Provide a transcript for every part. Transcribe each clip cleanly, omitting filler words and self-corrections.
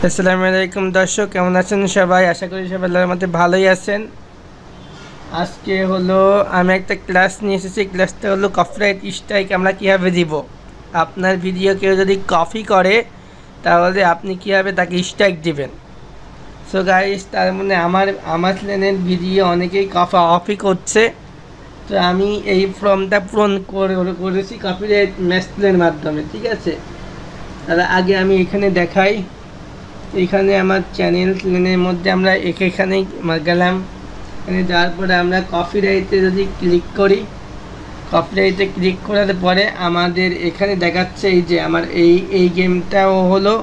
আসসালামু আলাইকুম দর্শক, কেমন আছেন সবাই? আশা করি সবাই আল্লাহর মধ্যে ভালোই আছেন। আজকে হলো আমি একটা ক্লাস নিয়ে এসেছি। ক্লাসটা হলো কপিরাইট স্ট্রাইক আমরা কীভাবে দিব। আপনার ভিডিও কেউ যদি কপি করে তাহলে আপনি কীভাবে তাকে স্ট্রাইক দিবেন। সো গাইস, তার মানে আমার চ্যানেলের ভিডিও অনেকেই কপি করছে। তো আমি এই ফর্মটা পূরণ করেছি কপিরাইট ম্যাসেজের মাধ্যমে, ঠিক আছে। তাহলে আগে আমি এখানে দেখাই। এখানে আমার চ্যানেলের মধ্যে আমরা এখানেই গেলাম। এখানে যাওয়ার পরে আমরা কপিরাইটে যদি ক্লিক করি, কপিরাইটে ক্লিক করার পরে আমাদের এখানে দেখাচ্ছে এই যে আমার এই গেমটাও হলো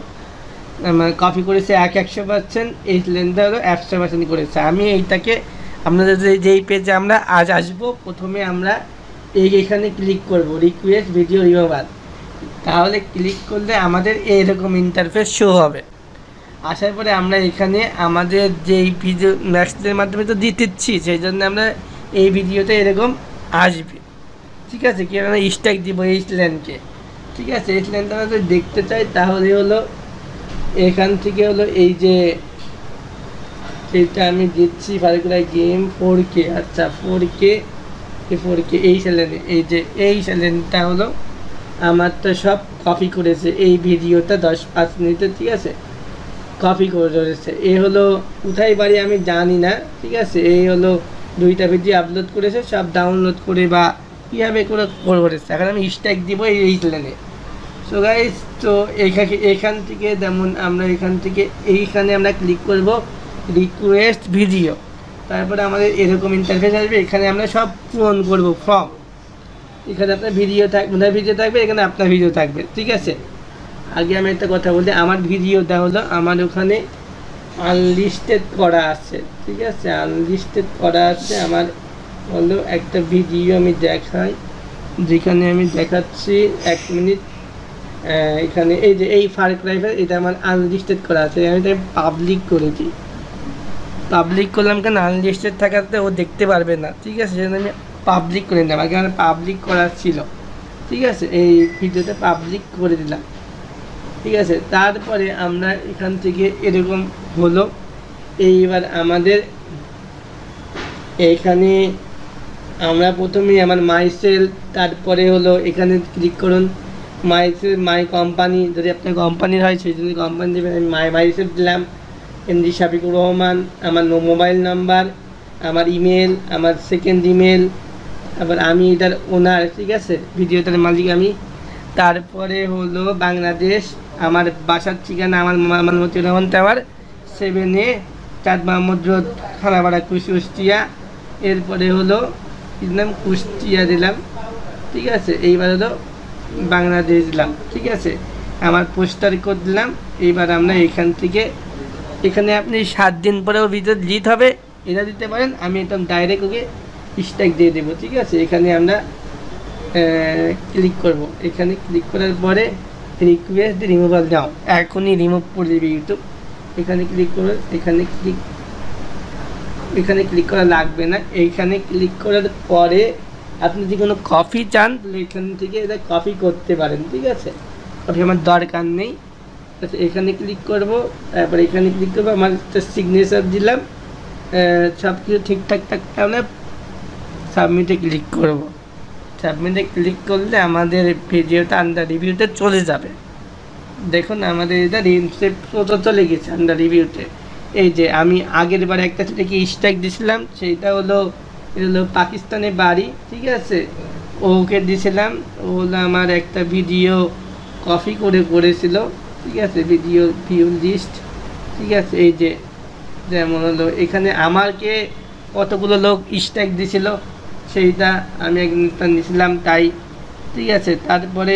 আমার কপি করেছে 100%, এই লেনটা হলো 100% করেছে। আমি এইটাকে আপনাদের যেই পেজে আমরা আজ আসবো, প্রথমে আমরা এখানে ক্লিক করব রিকোয়েস্ট ভিডিও রিমুভাল। তাহলে ক্লিক করলে আমাদের এইরকম ইন্টারফেস শো হবে। আসার পরে আমরা এখানে আমাদের যেই ভিডিও ম্যাক্সের মাধ্যমে তো দিতেছি, সেই জন্য আমরা এই ভিডিওতে এরকম আসবে, ঠিক আছে। কি আমরা স্ট্রাইক দিব এই ল্যান্ডকে, ঠিক আছে। এই ল্যান্ডটা আমরা যদি দেখতে চাই তাহলে হলো এখান থেকে হলো এই যে এটা আমি দিচ্ছি ফারিকুলাই গেম 4K। আচ্ছা 4K এই চ্যানেলে এই যে এই চ্যানেলটা হলো আমার তো সব কপি করেছে এই ভিডিওটা 10-5 মিনিটে, ঠিক আছে, কপি করে রয়েছে। এ হলো কোথায় বাড়ি আমি জানি না, ঠিক আছে। এই হলো 2টা ভিডিও আপলোড করেছে, সব ডাউনলোড করে বা কীভাবে করে করেছে। এখন আমি স্ট্রাইক দিব এই চ্যানেলে। সো গাইস, তো এখান থেকে যেমন আমরা এখান থেকে এইখানে আমরা ক্লিক করব রিকোয়েস্ট ভিডিও। তারপরে আমাদের এরকম ইন্টারফেস আসবে। এখানে আমরা সব পূরণ করব ফর্ম। এখানে আপনার ভিডিও থাকবে, এখানে আপনার ভিডিও থাকবে, ঠিক আছে। আগে আমি একটা কথা বলি, আমার ভিডিওটা হলো আমার ওখানে আনলিস্টেড করা আছে, ঠিক আছে। আনলিস্টেড করা আছে আমার হলো একটা ভিডিও আমি দেখাই, যেখানে আমি দেখাচ্ছি 1 মিনিট। এখানে এই যে এই ফারুক রাইফেল, এটা আমার আনলিস্টেড করা আছে। আমি তাই পাবলিক করেছি। পাবলিক করলাম কেন? আনলিস্টেড থাকাতে ও দেখতে পারবে না, ঠিক আছে। সেজন্য আমি পাবলিক করে নিলাম। আগে আমার পাবলিক করা ছিল, ঠিক আছে। এই ভিডিওতে পাবলিক করে দিলাম, ঠিক আছে। তারপরে আমরা এখান থেকে এরকম হলো এইবার আমাদের এইখানে আমরা প্রথমেই আমার মাইসেল, তারপরে হলো এখানে ক্লিক করুন মাইসেল মাই কোম্পানি, যদি আপনার কোম্পানির হয় সেই জন্য কোম্পানি দেবেন। আমি মাইসেল দিলাম, এমডি শাফিকুর রহমান, আমার মোবাইল নাম্বার, আমার ইমেল, আমার সেকেন্ড ইমেল, আবার আমি এটার ওনার, ঠিক আছে, ভিডিওটার মালিক আমি। তারপরে হলো বাংলাদেশ, আমার বাসার ঠিকানা আমার Motiur Rahman tower 7A 4 Mohammad road, Khanapara, Kushtia. এরপরে হলো নাম কুষ্টিয়া দিলাম, ঠিক আছে। এইবার হলো বাংলাদেশ দিলাম, ঠিক আছে। আমার পোস্টার কোড দিলাম। এইবার আমরা এখান থেকে এখানে আপনি 7 দিন পরেও ভিডিও ডিলিট হবে, এটা দিতে পারেন। আমি একদম ডাইরেক্ট ওকে স্ট্রাইক দিয়ে দেবো, ঠিক আছে। এখানে আমরা ক্লিক করব। এখানে ক্লিক করার পরে রিকোয়েস্ট রিমুভাল দাও, এখনই রিমুভ করে দেবে ইউটিউব। এখানে ক্লিক করুন। এখানে ক্লিক করা লাগবে না। এইখানে ক্লিক করার পরে আপনি যদি কোনো কপি চান তাহলে এখান থেকে এটা কপি করতে পারেন, ঠিক আছে। কপি আমার দরকার নেই। আচ্ছা, এখানে ক্লিক করব। তারপরে এখানে ক্লিক করবো, আমার একটা সিগনেচার দিলাম, সব কিছু ঠিকঠাক থাকতে আমরা সাবমিটে ক্লিক করব। সাবমিটে ক্লিক করলে আমাদের ভিডিওটা আন্ডার রিভিউতে চলে যাবে। দেখুন আমাদের এটা চলে গেছে আন্ডার রিভিউতে। এই যে আমি আগের বার একটা ছেলেকে স্ট্রাইক দিয়েছিলাম, সেইটা হলো পাকিস্তানের বাড়ি, ঠিক আছে। ওকে দিয়েছিলাম, ও হলো আমার একটা ভিডিও কপি করেছিল, ঠিক আছে, ভিডিও ভিউ লিস্ট, ঠিক আছে। এই যে যেমন হলো এখানে আমাকে কতগুলো লোক স্ট্রাইক দিয়েছিল, সেইটা আমি একটা নিয়েছিলাম, তাই, ঠিক আছে। তারপরে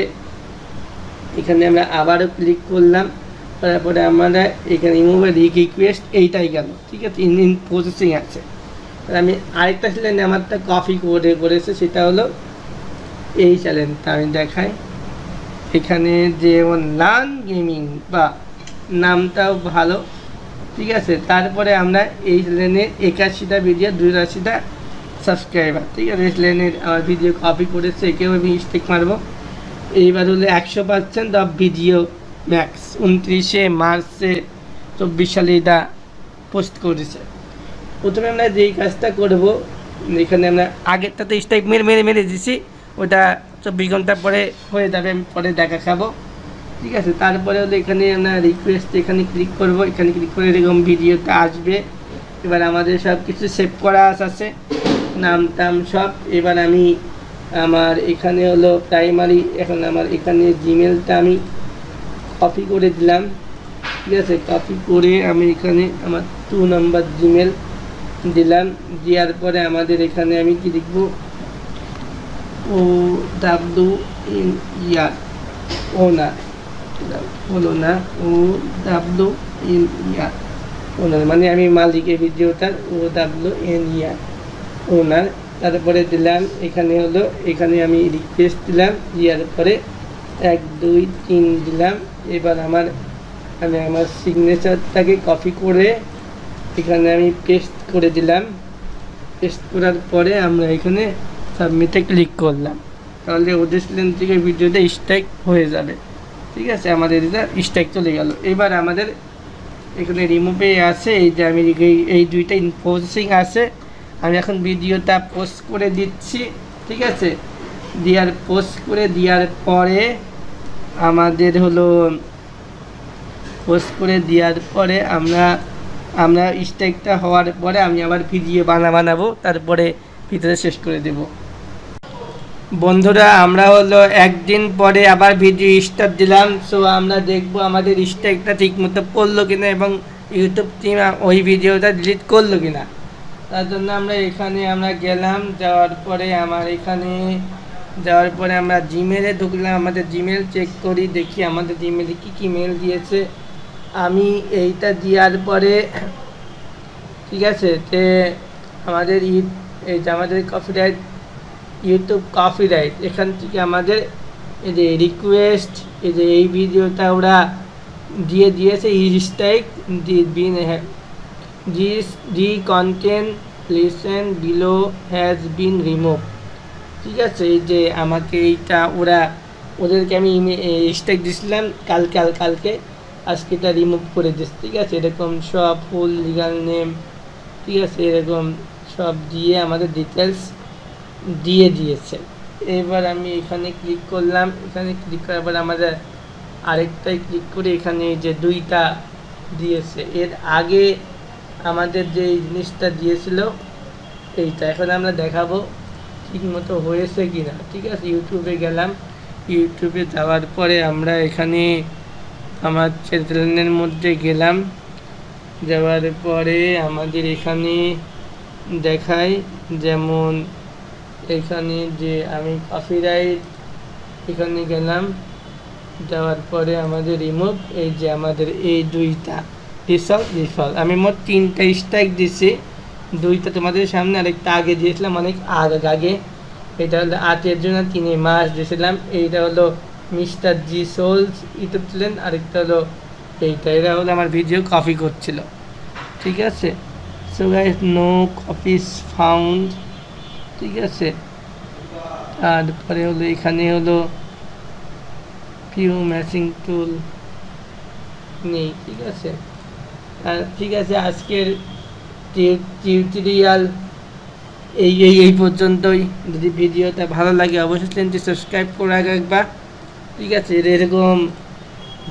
এখানে আমরা আবারও ক্লিক করলাম। তারপরে আমরা এখানে রিমুভ রিকোয়েস্ট এইটাই গেল, ঠিক আছে, ইন প্রসেসিং আছে। আমি আরেকটা চ্যানেল আমারটা কপি করেছে, সেটা হলো এই চ্যানেলটা আমি দেখাই। এখানে যেমন লার্ন গেমিং বা নামটাও ভালো, ঠিক আছে। তারপরে আমরা এই চ্যানেলে 81টা ভিডিও 82টা সাবস্ক্রাইবার, ঠিক আছে। এই চ্যানেলের আমার ভিডিও কপি করেছে, একেও আমি স্টিক মারবো। এইবার হলো 100% অফ ভিডিও ম্যাক্স 29শে মার্চে 24 সালে এটা পোস্ট করেছে। প্রথমে আমরা যেই কাজটা করব, এখানে আমরা আগেরটাতে স্ট্রাইক মেরে মেরে মেরে দিছি, ওটা 24 ঘন্টা পরে হয়ে যাবে, আমি পরে দেখা খাবো। ঠিক আছে, তারপরে হলো এখানে আমরা রিকোয়েস্ট এখানে ক্লিক করব, এখানে ক্লিক করে এরকম ভিডিওটা আসবে। এবার আমাদের সব কিছু সেভ করা আছে, নাম টাম সব। এবার আমি আমার এখানে হলো প্রাইমারি, এখন আমার এখানে জিমেলটা আমি কপি করে দিলাম। ঠিক আছে, কপি করে আমি এখানে আমার 2 নম্বর জিমেল দিলাম। দেওয়ার পরে আমাদের এখানে আমি কি লিখব, OWNER ওনার হলো না, OWNER ওনার মানে আমি মালিক এই ভিডিওটার, OWNER ওনার। তারপরে দিলাম এখানে হলো, এখানে আমি রিকোয়েস্ট দিলাম, দেওয়ার পরে 1 2 3 দিলাম। এবার আমি আমার সিগনেচারটাকে কপি করে এখানে আমি পেস্ট করে দিলাম। পেস্ট করার পরে আমরা এখানে সাবমিটে ক্লিক করলাম, তাহলে ওদের থেকে ভিডিওটা স্ট্রাইক হয়ে যাবে। ঠিক আছে, আমাদের এটা স্ট্রাইক চলে গেল। এবার আমাদের এখানে রিমুভে আছে, এই যে আমি এই দুইটা ইন প্রসেসিং আছে, আমি এখন ভিডিওটা পোস্ট করে দিচ্ছি। ঠিক আছে, পোস্ট করে দেওয়ার পরে আমাদের হলো পোস্ট করে দেওয়ার পরে আমরা স্ট্রাইকটা হওয়ার পরে আমি আবার ভিডিও বানাবো, তারপরে ভিডিওটা শেষ করে দেব। বন্ধুরা, আমরা হলো একদিন পরে আবার ভিডিও স্টার্ট দিলাম। সো আমরা দেখবো আমাদের স্ট্রাইকটা ঠিক মতো পড়লো কিনা এবং ইউটিউব টিম ওই ভিডিওটা ডিলিট করলো কিনা। তার জন্য আমরা এখানে গেলাম, যাওয়ার পরে আমরা জিমেলে ঢুকলাম, আমাদের জিমেল চেক করি, দেখি আমাদের জিমেলে কী মেল দিয়েছে। আমি এইটা দেওয়ার পরে ঠিক আছে, যে আমাদের এই যে আমাদের কপিরাইট, ইউটিউব কপিরাইট, এখান থেকে আমাদের এই যে রিকোয়েস্ট, এই যে এই ভিডিওটা ওরা দিয়েছে strike, the content listen below has been remove. ঠিক আছে, এই যে আমাকে এইটা ওদেরকে আমি স্ট্রাইক দিয়েছিলাম কালকে, আজকে এটা রিমুভ করে দিচ্ছে। ঠিক আছে, এরকম সব ফুল লিগাল নেম, ঠিক আছে, এরকম সব দিয়ে আমাদের ডিটেলস দিয়েছে। এবার আমি এখানে ক্লিক করলাম, এখানে ক্লিক করার পর আমাদের আরেকটাই ক্লিক করে এখানে যে 2টা দিয়েছে, এর আগে আমাদের যে জিনিসটা দিয়েছিল এইটা, এখন আমরা দেখাবো ঠিক মতো হয়েছে কিনা। ঠিক আছে, ইউটিউবে গেলাম, ইউটিউবে যাওয়ার পরে আমরা এখানে আমার চ্যানেলের মধ্যে গেলাম, যাওয়ার পরে আমাদের এখানে দেখায়, যেমন এখানে যে আমি কপিরাইট এখানে গেলাম, যাওয়ার পরে আমাদের রিমুভ, এই যে আমাদের এই 2টা রিসলভ আমি মোট 3টা স্ট্রাইক দিছি। 2টা তোমাদের সামনে, আরেকটা আগে দিয়েছিলাম অনেক আগে, এটা হলো 8 জন্য 3 মাস দিয়েছিলাম। এইটা হলো মিস্টার জি সোলস ইউটিউব চ্যানেল, আরেকটা হলো এইটা, এরা হলো আমার ভিডিও কপি করছিল। ঠিক আছে, so guys no copies found. ঠিক আছে, তারপরে হলো এখানে হলো পিউ ম্যাচিং টুল নেই। ঠিক আছে, ঠিক আছে, আজকের টিউটোরিয়াল এই পর্যন্তই। যদি ভিডিওটা ভালো লাগে অবশ্যই চ্যানেলটি সাবস্ক্রাইব করে রাখবা। ঠিক আছে, এরকম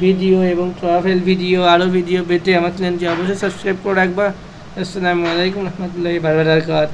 ভিডিও এবং ট্রাভেল ভিডিও আরও ভিডিও পেতে আমার চ্যানেলটি অবশ্যই সাবস্ক্রাইব করে রাখবা। আসসালামু আলাইকুম রহমতুল্লাহি ওয়া বারাকাতুহু।